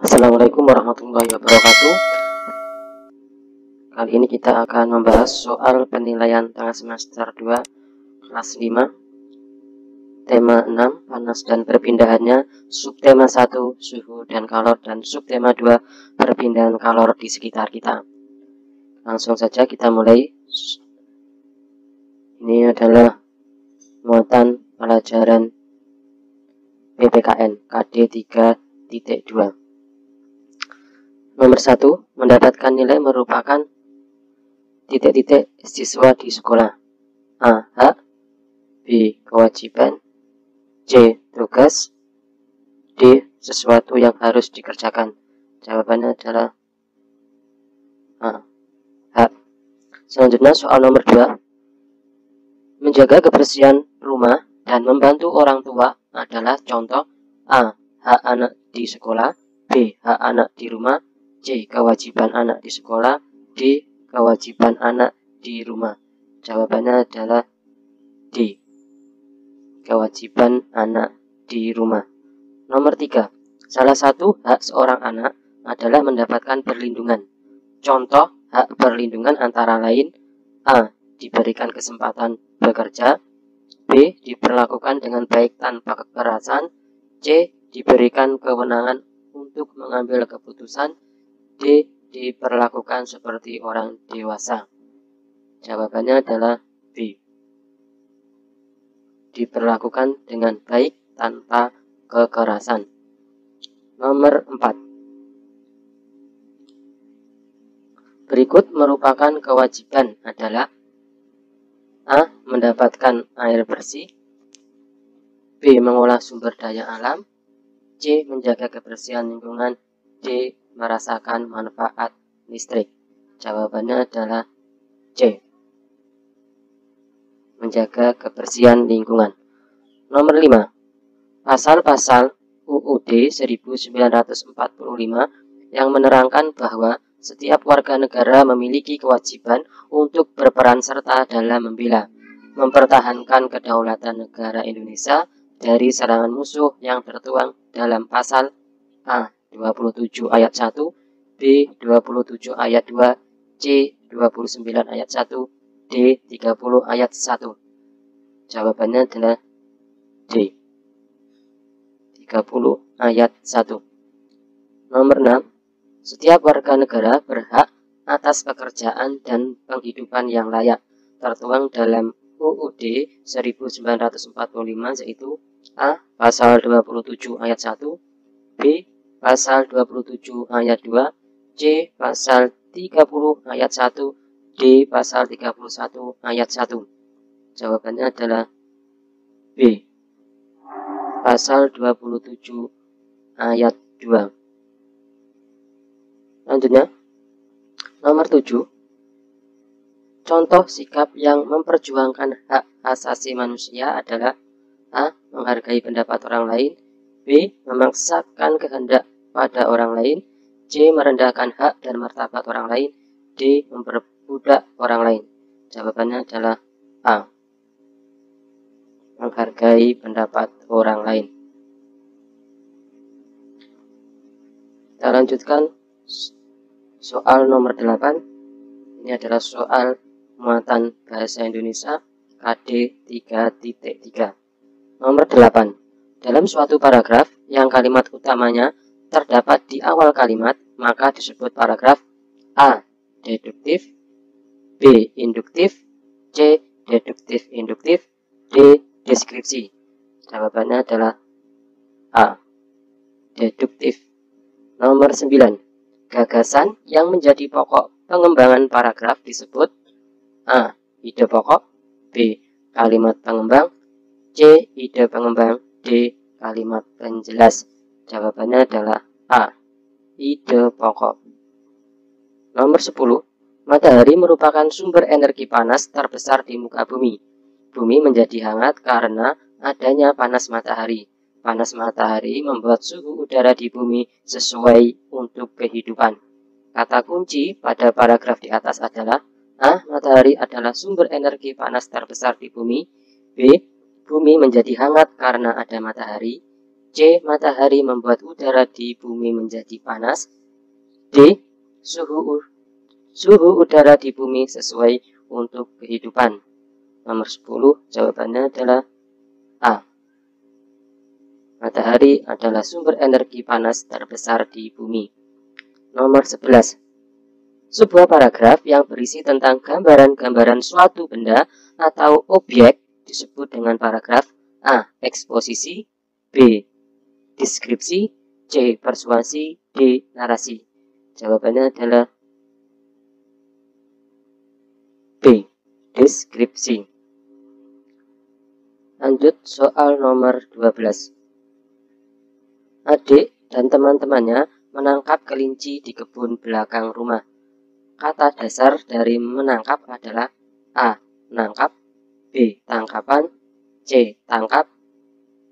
Assalamualaikum warahmatullahi wabarakatuh. Kali ini kita akan membahas soal penilaian tengah semester 2 kelas 5, tema 6 panas dan perpindahannya, subtema 1 suhu dan kalor, dan subtema 2 perpindahan kalor di sekitar kita. Langsung saja kita mulai. Ini adalah muatan pelajaran PPKN KD 3.2. Nomor 1, mendapatkan nilai merupakan titik-titik siswa di sekolah. A. Hak. B. Kewajiban. C. Tugas. D. Sesuatu yang harus dikerjakan. Jawabannya adalah A. Hak. Selanjutnya soal nomor 2. Menjaga kebersihan rumah dan membantu orang tua adalah contoh. A. Hak anak di sekolah. B. Hak anak di rumah. C. Kewajiban anak di sekolah. D. Kewajiban anak di rumah. Jawabannya adalah D. Kewajiban anak di rumah. Nomor 3. Salah satu hak seorang anak adalah mendapatkan perlindungan. Contoh hak perlindungan antara lain: A. Diberikan kesempatan bekerja. B. Diperlakukan dengan baik tanpa kekerasan. C. Diberikan kewenangan untuk mengambil keputusan. D. Diperlakukan seperti orang dewasa. Jawabannya adalah B. Diperlakukan dengan baik tanpa kekerasan. Nomor 4. Berikut merupakan kewajiban adalah: A. Mendapatkan air bersih. B. Mengolah sumber daya alam. C. Menjaga kebersihan lingkungan. D. Merasakan manfaat listrik. Jawabannya adalah C. Menjaga kebersihan lingkungan. Nomor 5. Pasal-pasal UUD 1945 yang menerangkan bahwa setiap warga negara memiliki kewajiban untuk berperan serta dalam membela, mempertahankan kedaulatan negara Indonesia dari serangan musuh yang tertuang dalam pasal A. 27 ayat 1, B. 27 ayat 2, C. 29 ayat 1, D. 30 ayat 1. Jawabannya adalah D. 30 ayat 1. Nomor 6. Setiap warga negara berhak atas pekerjaan dan penghidupan yang layak, tertuang dalam UUD 1945, yaitu A. Pasal 27 ayat 1, B. Pasal 27 ayat 2, C. Pasal 30 ayat 1, D. Pasal 31 ayat 1. Jawabannya adalah B. Pasal 27 ayat 2. Selanjutnya, nomor 7. Contoh sikap yang memperjuangkan hak asasi manusia adalah: A. Menghargai pendapat orang lain. B. Memaksakan kehendak pada orang lain. C. Merendahkan hak dan martabat orang lain. D. Memperbudak orang lain. Jawabannya adalah A. Menghargai pendapat orang lain. Kita lanjutkan soal nomor 8. Ini adalah soal muatan bahasa Indonesia KD 3.3. Nomor 8. Dalam suatu paragraf yang kalimat utamanya terdapat di awal kalimat, maka disebut paragraf A. Deduktif. B. Induktif. C. Deduktif-induktif. D. Deskripsi. Jawabannya adalah A. Deduktif. Nomor 9. Gagasan yang menjadi pokok pengembangan paragraf disebut: A. Ide pokok. B. Kalimat pengembang. C. Ide pengembang. D. Kalimat penjelas. Jawabannya adalah A. Ide pokok. Nomor 10. Matahari merupakan sumber energi panas terbesar di muka bumi. Bumi menjadi hangat karena adanya panas matahari. Panas matahari membuat suhu udara di bumi sesuai untuk kehidupan. Kata kunci pada paragraf di atas adalah: A. Matahari adalah sumber energi panas terbesar di bumi. B. Bumi menjadi hangat karena ada matahari. C. Matahari membuat udara di bumi menjadi panas. D. Suhu udara di bumi sesuai untuk kehidupan. Nomor 10, jawabannya adalah A. Matahari adalah sumber energi panas terbesar di bumi. Nomor 11. Sebuah paragraf yang berisi tentang gambaran-gambaran suatu benda atau objek disebut dengan paragraf A. Eksposisi, B. Deskripsi, C. Persuasi, D. Narasi. Jawabannya adalah B. Deskripsi. Lanjut soal nomor 12. Adik dan teman-temannya menangkap kelinci di kebun belakang rumah. Kata dasar dari menangkap adalah A. Menangkap, B. Tangkapan, C. Tangkap,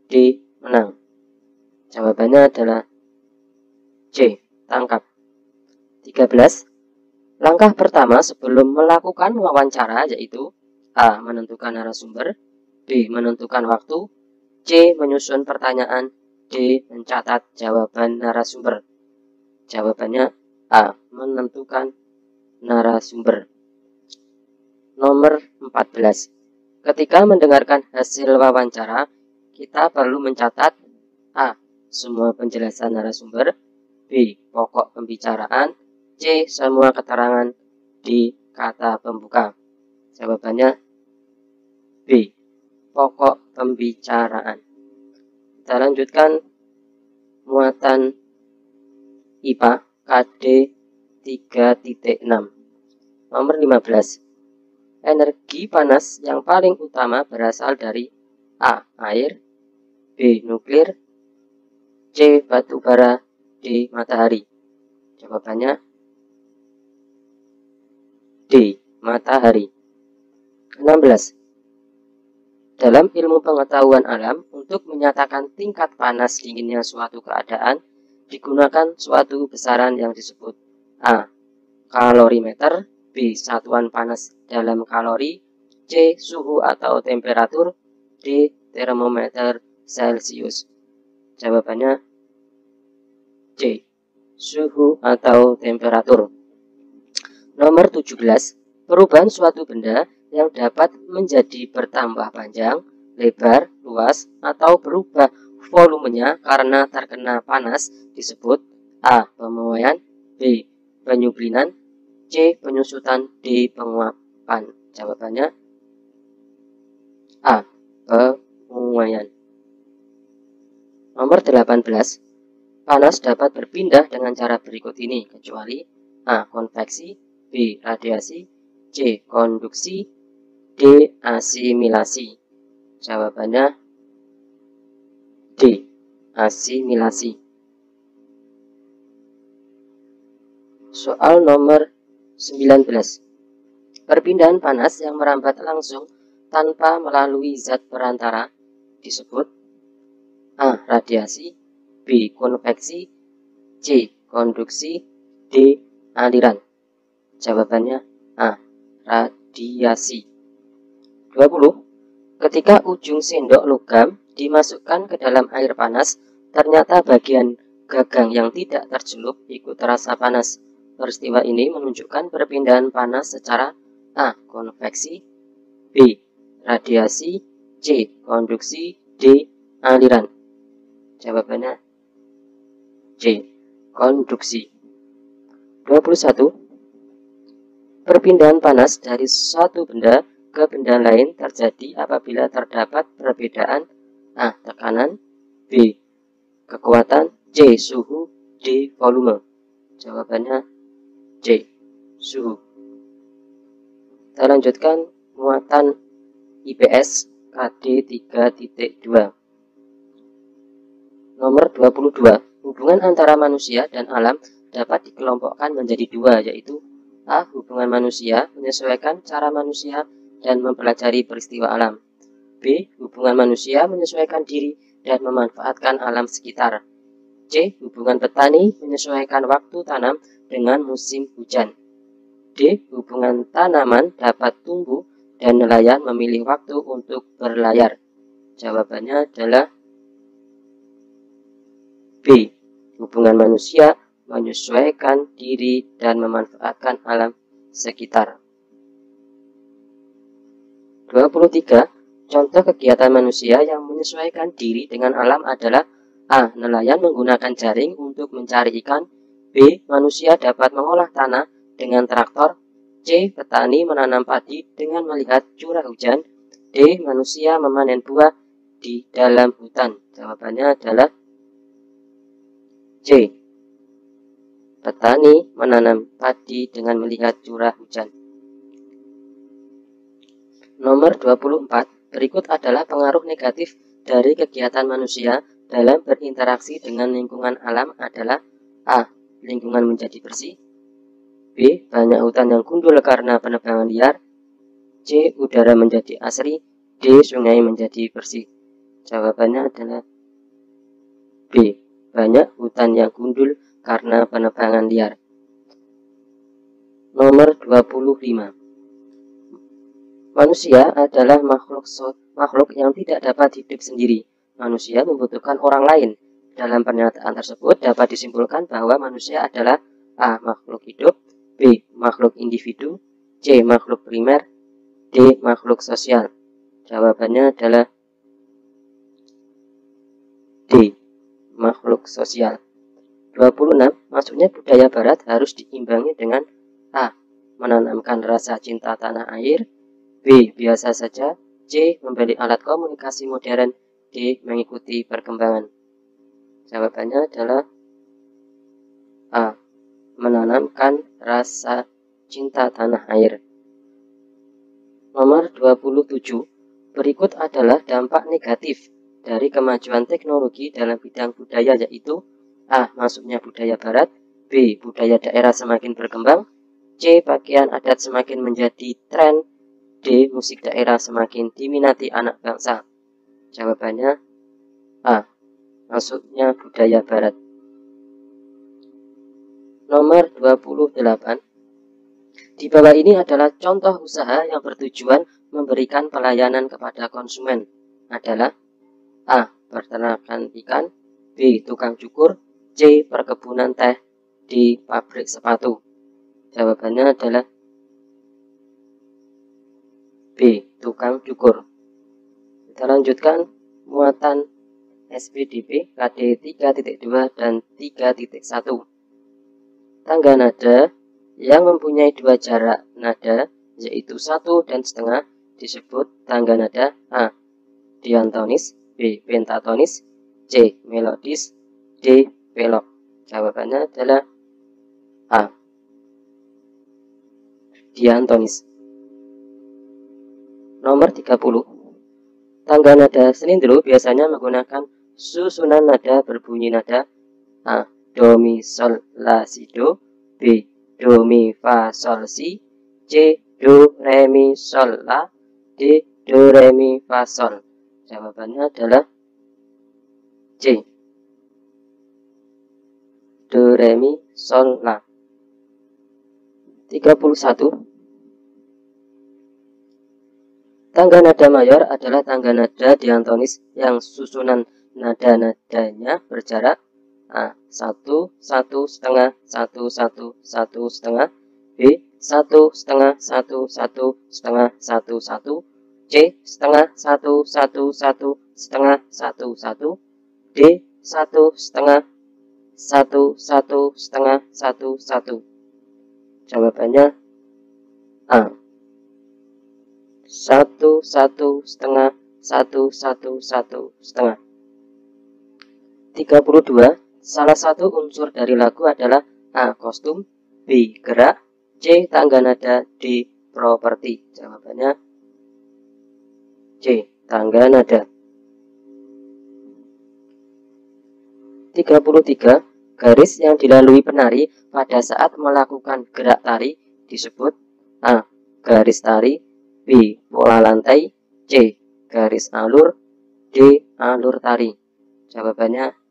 D. Menang. Jawabannya adalah C. Tangkap. 13. Langkah pertama sebelum melakukan wawancara yaitu A. Menentukan narasumber, B. Menentukan waktu, C. Menyusun pertanyaan, D. Mencatat jawaban narasumber. Jawabannya A. Menentukan narasumber. Nomor 14. Ketika mendengarkan hasil wawancara, kita perlu mencatat A. Semua penjelasan narasumber, B. Pokok pembicaraan, C. Semua keterangan, D. Kata pembuka. Jawabannya B. Pokok pembicaraan. Kita lanjutkan muatan IPA KD 3.6. Nomor 15. Energi panas yang paling utama berasal dari A. Air, B. Nuklir, C. Batu bara, D. Matahari. Jawabannya D. Matahari. 16. Dalam ilmu pengetahuan alam, untuk menyatakan tingkat panas dinginnya suatu keadaan, digunakan suatu besaran yang disebut A. Kalorimeter, B. Satuan panas dalam kalori, C. Suhu atau temperatur, D. Termometer Celcius. Jawabannya C. Suhu atau temperatur. Nomor 17. Perubahan suatu benda yang dapat menjadi bertambah panjang, lebar, luas, atau berubah volumenya karena terkena panas disebut A. Pemuaian, B. Penyublinan, C. Penyusutan, D. Penguapan. Jawabannya A. Pemuaian. Nomor 18. Panas dapat berpindah dengan cara berikut ini, kecuali A. Konveksi, B. Radiasi, C. Konduksi, D. Asimilasi. Jawabannya D. Asimilasi. Soal nomor 19. Perpindahan panas yang merambat langsung tanpa melalui zat perantara disebut A. Radiasi, B. Konveksi, C. Konduksi, D. Aliran. Jawabannya A. Radiasi. 20. Ketika ujung sendok logam dimasukkan ke dalam air panas, ternyata bagian gagang yang tidak tercelup ikut terasa panas. Peristiwa ini menunjukkan perpindahan panas secara A. Konveksi, B. Radiasi, C. Konduksi, D. Aliran. Jawabannya C. Konduksi. 21. Perpindahan panas dari suatu benda ke benda lain terjadi apabila terdapat perbedaan A. Tekanan, B. Kekuatan, C. Suhu, D. Volume. Jawabannya C. Suhu. Kita lanjutkan muatan IPS KD 3.2. Nomor 22. Hubungan antara manusia dan alam dapat dikelompokkan menjadi dua, yaitu A. Hubungan manusia menyesuaikan cara manusia dan mempelajari peristiwa alam, B. Hubungan manusia menyesuaikan diri dan memanfaatkan alam sekitar, C. Hubungan petani menyesuaikan waktu tanam dengan musim hujan, D. Hubungan tanaman dapat tumbuh dan nelayan memilih waktu untuk berlayar. Jawabannya adalah B. Hubungan manusia menyesuaikan diri dan memanfaatkan alam sekitar. 23. Contoh kegiatan manusia yang menyesuaikan diri dengan alam adalah A. Nelayan menggunakan jaring untuk mencari ikan. B. Manusia dapat mengolah tanah dengan traktor. C. Petani menanam padi dengan melihat curah hujan. D. Manusia memanen buah di dalam hutan. Jawabannya adalah C. Petani menanam padi dengan melihat curah hujan. Nomor 24. Berikut adalah pengaruh negatif dari kegiatan manusia dalam berinteraksi dengan lingkungan alam adalah A. Lingkungan menjadi bersih. B. Banyak hutan yang gundul karena penebangan liar. C. Udara menjadi asri. D. Sungai menjadi bersih. Jawabannya adalah B. Banyak hutan yang gundul karena penebangan liar. Nomor 25. Manusia adalah makhluk yang tidak dapat hidup sendiri. Manusia membutuhkan orang lain. Dalam pernyataan tersebut dapat disimpulkan bahwa manusia adalah A. Makhluk hidup. B. Makhluk individu. C. Makhluk primer. D. Makhluk sosial. Jawabannya adalah D. Makhluk sosial. 26. Maksudnya budaya barat harus diimbangi dengan A. Menanamkan rasa cinta tanah air. B. Biasa saja. C. Membeli alat komunikasi modern. D. Mengikuti perkembangan. Jawabannya adalah A. Menanamkan rasa cinta tanah air. Nomor 27. Berikut adalah dampak negatif dari kemajuan teknologi dalam bidang budaya, yaitu A. Masuknya budaya barat. B. Budaya daerah semakin berkembang. C. Pakaian adat semakin menjadi tren. D. Musik daerah semakin diminati anak bangsa. Jawabannya A. Masuknya budaya barat. Nomor 28. Di bawah ini adalah contoh usaha yang bertujuan memberikan pelayanan kepada konsumen adalah A. Peternakan ikan. B. Tukang cukur. C. Perkebunan teh. D. Pabrik sepatu. Jawabannya adalah B. Tukang cukur. Kita lanjutkan muatan SPDP KD 3.2 dan 3.1. Tangga nada yang mempunyai dua jarak nada yaitu 1,5 disebut tangga nada A. Diatonis. B. Pentatonis. C. Melodis. D. Belok. Jawabannya adalah A. Diatonis. Nomor 30. Tangga nada selindro biasanya menggunakan susunan nada berbunyi nada A. Do, mi, sol, la, si, do. B. Do, mi, fa, sol, si. C. Do, re, mi, sol, la. D. Do, re, mi, fa, sol. Jawabannya adalah C. Do, re, mi, sol, la. 31. Tangga nada mayor adalah tangga nada diatonis yang susunan nada-nadanya berjarak A. 1, 1,5, 1, 1, 1,5. B. 1,5, 1, 1,5, 1, 1. C. 1,5, 1, 1, 1,5, 1, 1. D. 1,5, 1, 1,5, 1, 1. Jawabannya A. 1, 1,5, 1, 1, 1,5. 32. Salah satu unsur dari lagu adalah A. Kostum. B. Gerak. C. Tangga nada. D. Properti. Jawabannya C. Tangga nada. 33. Garis yang dilalui penari pada saat melakukan gerak tari disebut A. Garis tari. B. Pola lantai. C. Garis alur. D. Alur tari. Jawabannya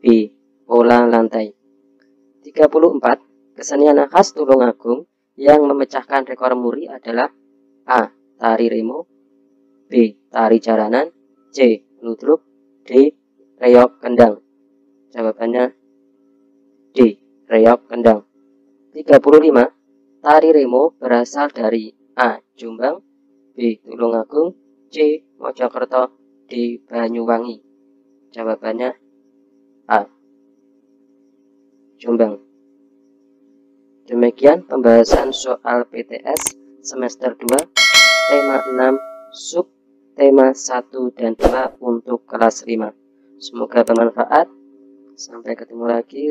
B. Pola lantai. 34. Kesenian khas Tulungagung yang memecahkan rekor muri adalah A. Tari remo. B. Tari jaranan. C. Ludruk. D. reog kendang? Jawabannya D. Reog kendang. 35. Tari remo berasal dari A. Jombang, B. Tulungagung, C. Mojokerto, D. Banyuwangi. Jawabannya A. Jombang. Demikian pembahasan soal PTS semester 2 tema 6 sub tema 1 dan 2 untuk kelas 5. Semoga bermanfaat. Sampai ketemu lagi.